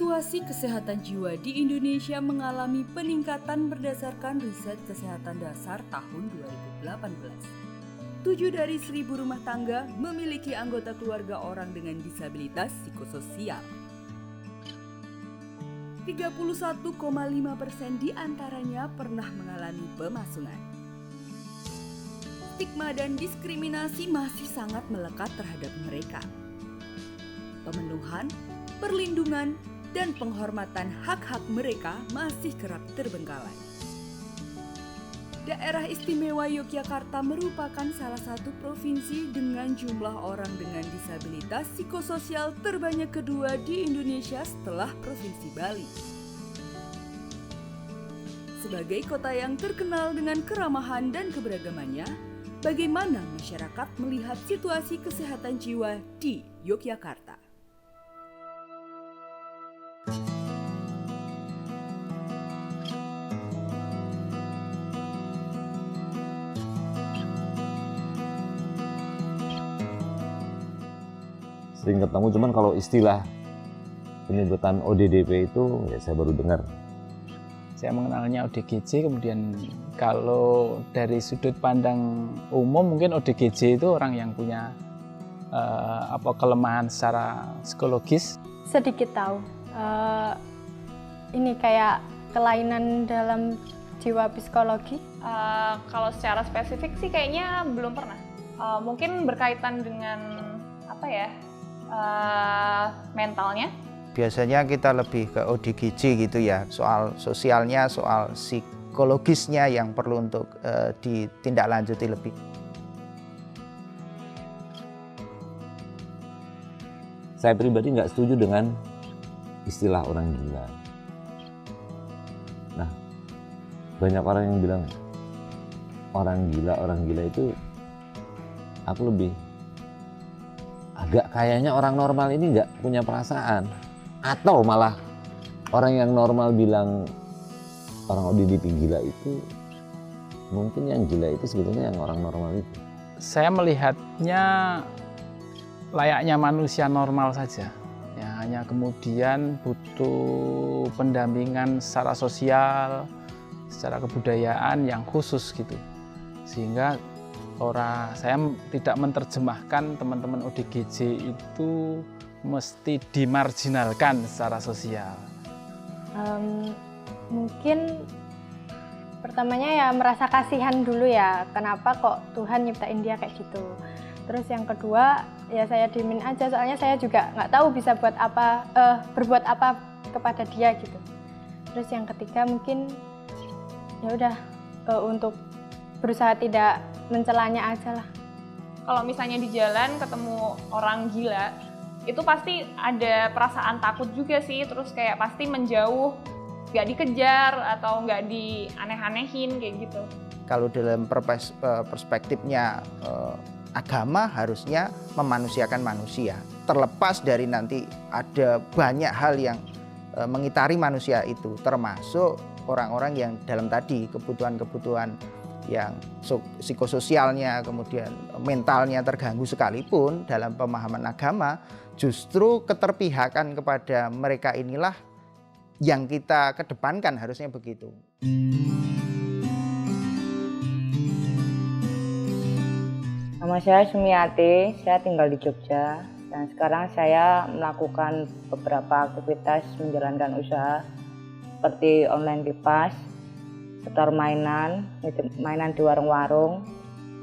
Situasi kesehatan jiwa di Indonesia mengalami peningkatan berdasarkan riset kesehatan dasar tahun 2018. 7 dari 1.000 rumah tangga memiliki anggota keluarga orang dengan disabilitas psikososial. 31,5% di antaranya pernah mengalami pemasungan. Stigma dan diskriminasi masih sangat melekat terhadap mereka. Pemenuhan, perlindungan, dan penghormatan hak-hak mereka masih kerap terbengkalai. Daerah Istimewa Yogyakarta merupakan salah satu provinsi dengan jumlah orang dengan disabilitas psikososial terbanyak kedua di Indonesia setelah Provinsi Bali. Sebagai kota yang terkenal dengan keramahan dan keberagamannya, bagaimana masyarakat melihat situasi kesehatan jiwa di Yogyakarta? Sering ketemu, cuman kalau istilah penyebutan ODDP itu ya saya baru dengar. Saya mengenalnya ODGJ, kemudian kalau dari sudut pandang umum mungkin ODGJ itu orang yang punya kelemahan secara psikologis. Sedikit tahu, ini kayak kelainan dalam jiwa psikologi. Kalau secara spesifik sih kayaknya belum pernah. Mungkin berkaitan dengan mentalnya. Biasanya kita lebih ke ODGJ gitu ya, soal sosialnya, soal psikologisnya yang perlu untuk ditindaklanjuti lebih. Saya pribadi nggak setuju dengan istilah orang gila. Nah, banyak orang yang bilang orang gila itu aku lebih agak kayaknya orang normal ini nggak punya perasaan, atau malah orang yang normal bilang orang ODDP gila itu, mungkin yang gila itu sebetulnya yang orang normal itu. Saya melihatnya layaknya manusia normal saja, ya, hanya kemudian butuh pendampingan secara sosial, secara kebudayaan yang khusus gitu, sehingga saya tidak menerjemahkan teman-teman ODGJ itu mesti dimarginalkan secara sosial. Mungkin pertamanya ya merasa kasihan dulu ya, kenapa kok Tuhan nyiptain dia kayak gitu. Terus yang kedua ya saya diemin aja, soalnya saya juga nggak tahu bisa berbuat apa kepada dia gitu. Terus yang ketiga mungkin ya udah untuk berusaha tidak mencelanya aja lah. Kalau misalnya di jalan ketemu orang gila, itu pasti ada perasaan takut juga sih, terus kayak pasti menjauh, nggak dikejar atau nggak dianeh-anehin kayak gitu. Kalau dalam perspektifnya agama harusnya memanusiakan manusia. Terlepas dari nanti ada banyak hal yang mengitari manusia itu, termasuk orang-orang yang dalam tadi kebutuhan-kebutuhan yang psikososialnya, kemudian mentalnya terganggu sekalipun, dalam pemahaman agama justru keterpihakan kepada mereka inilah yang kita kedepankan, harusnya begitu. Nama saya Sumiati, saya tinggal di Jogja dan sekarang saya melakukan beberapa aktivitas menjalankan usaha seperti online kipas, setor mainan di warung-warung.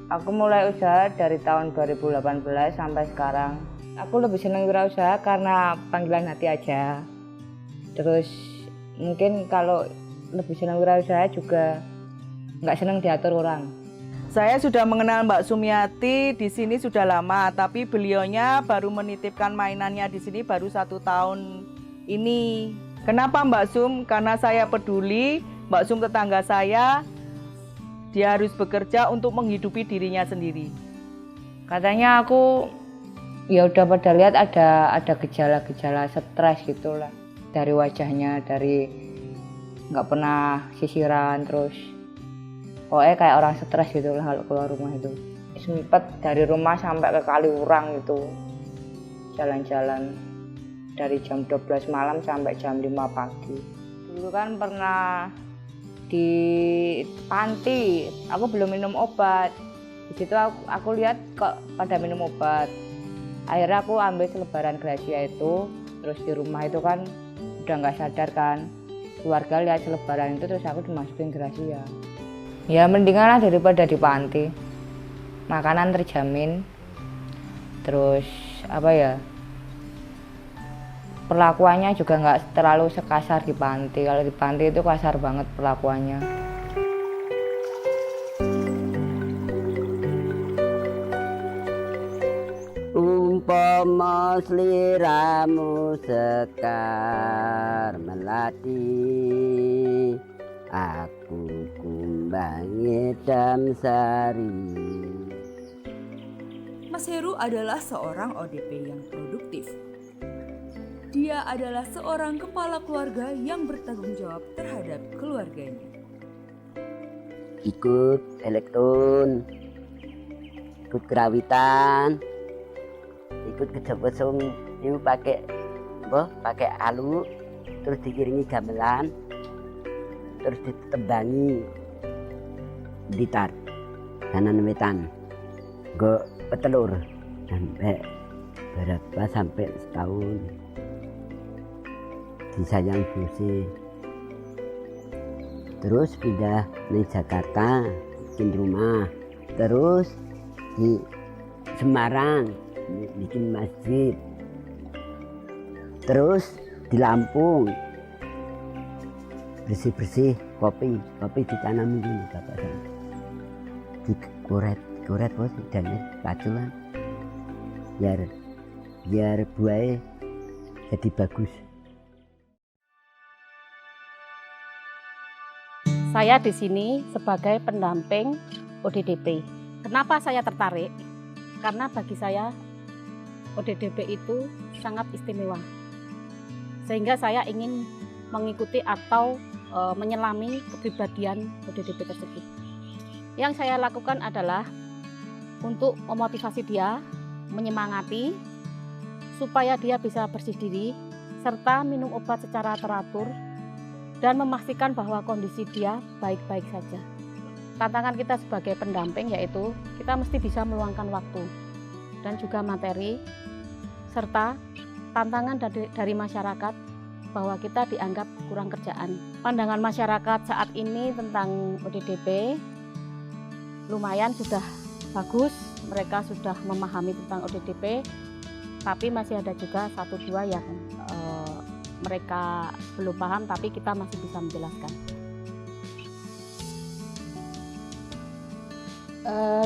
Aku mulai usaha dari tahun 2018 sampai sekarang. Aku lebih senang wirausaha karena panggilan hati aja. Terus mungkin kalau lebih senang wirausaha juga nggak senang diatur orang. Saya sudah mengenal Mbak Sumiati di sini sudah lama, tapi beliaunya baru menitipkan mainannya di sini baru 1 tahun ini. Kenapa Mbak Sum? Karena saya peduli. Mbak Sum tetangga saya, dia harus bekerja untuk menghidupi dirinya sendiri. Katanya aku ya udah pada lihat ada gejala-gejala stres gitulah dari wajahnya, dari nggak pernah sisiran, terus pokoknya kayak orang stres gitulah kalau keluar rumah itu. Sempet dari rumah sampai ke Kaliurang gitu jalan-jalan. dari jam 12 malam sampai jam 5 pagi. Dulu kan pernah di panti, aku belum minum obat. Di situ aku lihat kok pada minum obat. Akhirnya aku ambil selebaran Gracia itu, terus di rumah itu kan udah nggak sadar kan. Keluarga lihat selebaran itu terus aku dimasukin Gracia. Ya mendingan lah daripada di panti. Makanan terjamin. Terus apa ya? Perlakuannya juga nggak terlalu sekasar di panti. Kalau di panti itu kasar banget perlakuannya. Umpama sliramu sekar melati, aku kumbangi Damsari. Mas Heru adalah seorang ODP yang produktif. Dia adalah seorang kepala keluarga yang bertanggung jawab terhadap keluarganya. Ikut elektron, ikut kerawitan, ikut kejebesung itu pakai alu, terus dikiringi gamelan, terus ditembangi ditar kanan wetan, go petelur sampai setahun. Disayang Busi, terus pindah di Jakarta bikin rumah, terus di Semarang bikin masjid, terus di Lampung bersih kopi ditanam dulu bapak saya, di kuret bos dan pacuan biar buahnya jadi bagus. Saya di sini sebagai pendamping ODDP. Kenapa saya tertarik? Karena bagi saya ODDP itu sangat istimewa. Sehingga saya ingin mengikuti atau menyelami kepribadian ODDP tersebut. Yang saya lakukan adalah untuk memotivasi dia, menyemangati supaya dia bisa bersih diri serta minum obat secara teratur dan memastikan bahwa kondisi dia baik-baik saja. Tantangan kita sebagai pendamping yaitu kita mesti bisa meluangkan waktu dan juga materi, serta tantangan dari masyarakat bahwa kita dianggap kurang kerjaan. Pandangan masyarakat saat ini tentang ODDP lumayan sudah bagus, mereka sudah memahami tentang ODDP, tapi masih ada juga 1-2 yang mereka belum paham, tapi kita masih bisa menjelaskan.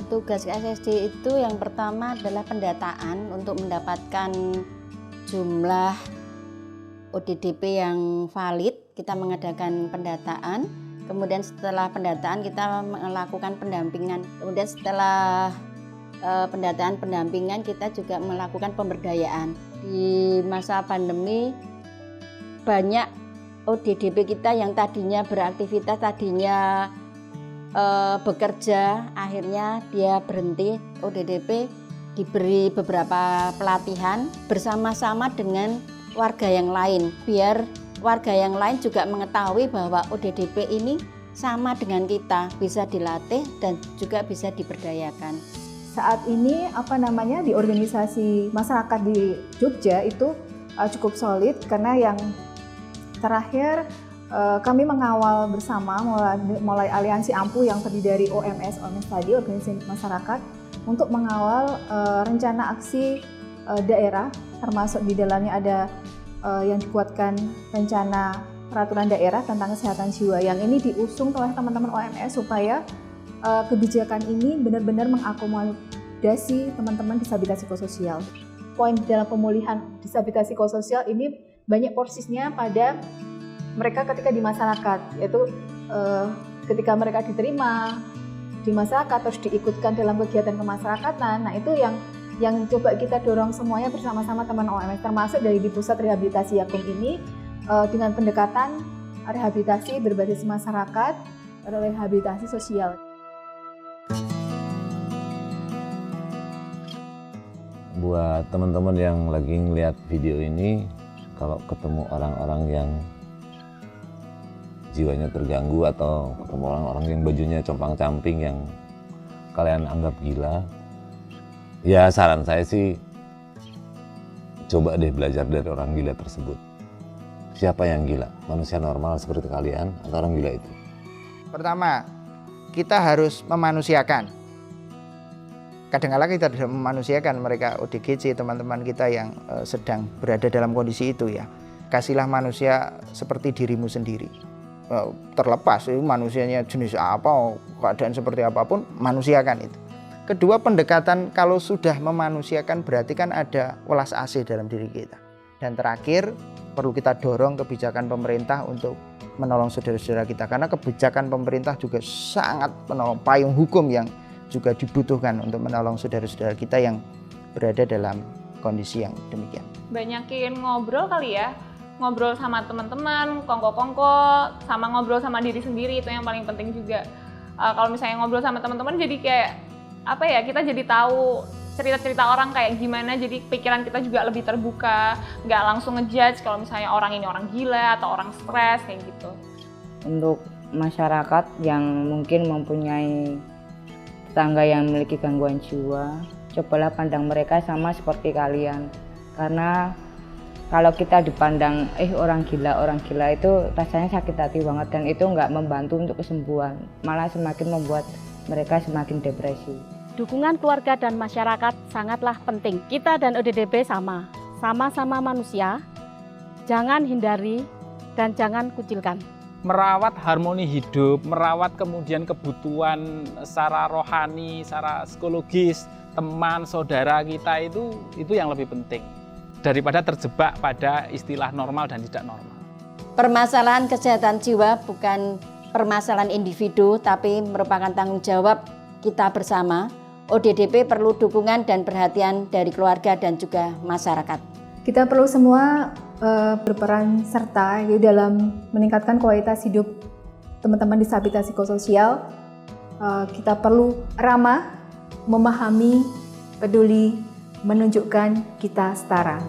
Tugas KSSD itu yang pertama adalah pendataan untuk mendapatkan jumlah ODDP yang valid. Kita mengadakan pendataan, kemudian setelah pendataan kita melakukan pendampingan. Kemudian setelah pendataan pendampingan kita juga melakukan pemberdayaan. Di masa pandemi banyak ODDP kita yang tadinya beraktivitas, tadinya bekerja, akhirnya dia berhenti. ODDP diberi beberapa pelatihan bersama-sama dengan warga yang lain, biar warga yang lain juga mengetahui bahwa ODDP ini sama dengan kita, bisa dilatih dan juga bisa diberdayakan. Saat ini di organisasi masyarakat di Jogja itu cukup solid, karena yang terakhir kami mengawal bersama mulai aliansi AMPU yang terdiri dari OMS tadi, organisasi masyarakat, untuk mengawal rencana aksi daerah, termasuk di dalamnya ada yang dikuatkan rencana peraturan daerah tentang kesehatan jiwa, yang ini diusung oleh teman-teman OMS supaya kebijakan ini benar-benar mengakomodasi teman-teman disabilitas psikososial. Poin dalam pemulihan disabilitas psikososial ini banyak porsinya pada mereka ketika di masyarakat, yaitu ketika mereka diterima di masyarakat terus diikutkan dalam kegiatan kemasyarakatan. Nah, itu yang coba kita dorong semuanya bersama-sama teman OMS, termasuk dari di pusat rehabilitasi Yakum ini dengan pendekatan rehabilitasi berbasis masyarakat, rehabilitasi sosial. Buat teman-teman yang lagi ngeliat video ini, kalau ketemu orang-orang yang jiwanya terganggu atau ketemu orang-orang yang bajunya compang-camping yang kalian anggap gila, ya saran saya sih coba deh belajar dari orang gila tersebut. Siapa yang gila? Manusia normal seperti kalian atau orang gila itu? Pertama, kita harus memanusiakan. Kadang-kala kita tidak memanusiakan mereka ODGJ, teman-teman kita yang sedang berada dalam kondisi itu ya. Kasihlah manusia seperti dirimu sendiri. Terlepas manusianya jenis apa, keadaan seperti apapun, manusiakan itu. Kedua, pendekatan kalau sudah memanusiakan berarti kan ada welas asih dalam diri kita. Dan terakhir, perlu kita dorong kebijakan pemerintah untuk menolong saudara-saudara kita. Karena kebijakan pemerintah juga sangat menolong, payung hukum yang juga dibutuhkan untuk menolong saudara-saudara kita yang berada dalam kondisi yang demikian. Banyakin ngobrol kali ya, ngobrol sama teman-teman, kongko-kongko, sama ngobrol sama diri sendiri, itu yang paling penting juga. Kalau misalnya ngobrol sama teman-teman jadi kayak apa ya, kita jadi tahu cerita-cerita orang kayak gimana, jadi pikiran kita juga lebih terbuka, nggak langsung ngejudge kalau misalnya orang ini orang gila atau orang stres kayak gitu. Untuk masyarakat yang mungkin mempunyai tetangga yang memiliki gangguan jiwa, cobalah pandang mereka sama seperti kalian. Karena kalau kita dipandang orang gila itu rasanya sakit hati banget, dan itu nggak membantu untuk kesembuhan, malah semakin membuat mereka semakin depresi. Dukungan keluarga dan masyarakat sangatlah penting. Kita dan ODDP sama-sama manusia, jangan hindari dan jangan kucilkan. Merawat harmoni hidup, merawat kemudian kebutuhan secara rohani, secara psikologis, teman, saudara kita itu yang lebih penting. Daripada terjebak pada istilah normal dan tidak normal. Permasalahan kesehatan jiwa bukan permasalahan individu, tapi merupakan tanggung jawab kita bersama. ODDP perlu dukungan dan perhatian dari keluarga dan juga masyarakat. Kita perlu semua berperan serta dalam meningkatkan kualitas hidup teman-teman disabilitas psikososial. Kita perlu ramah, memahami, peduli, menunjukkan kita setara.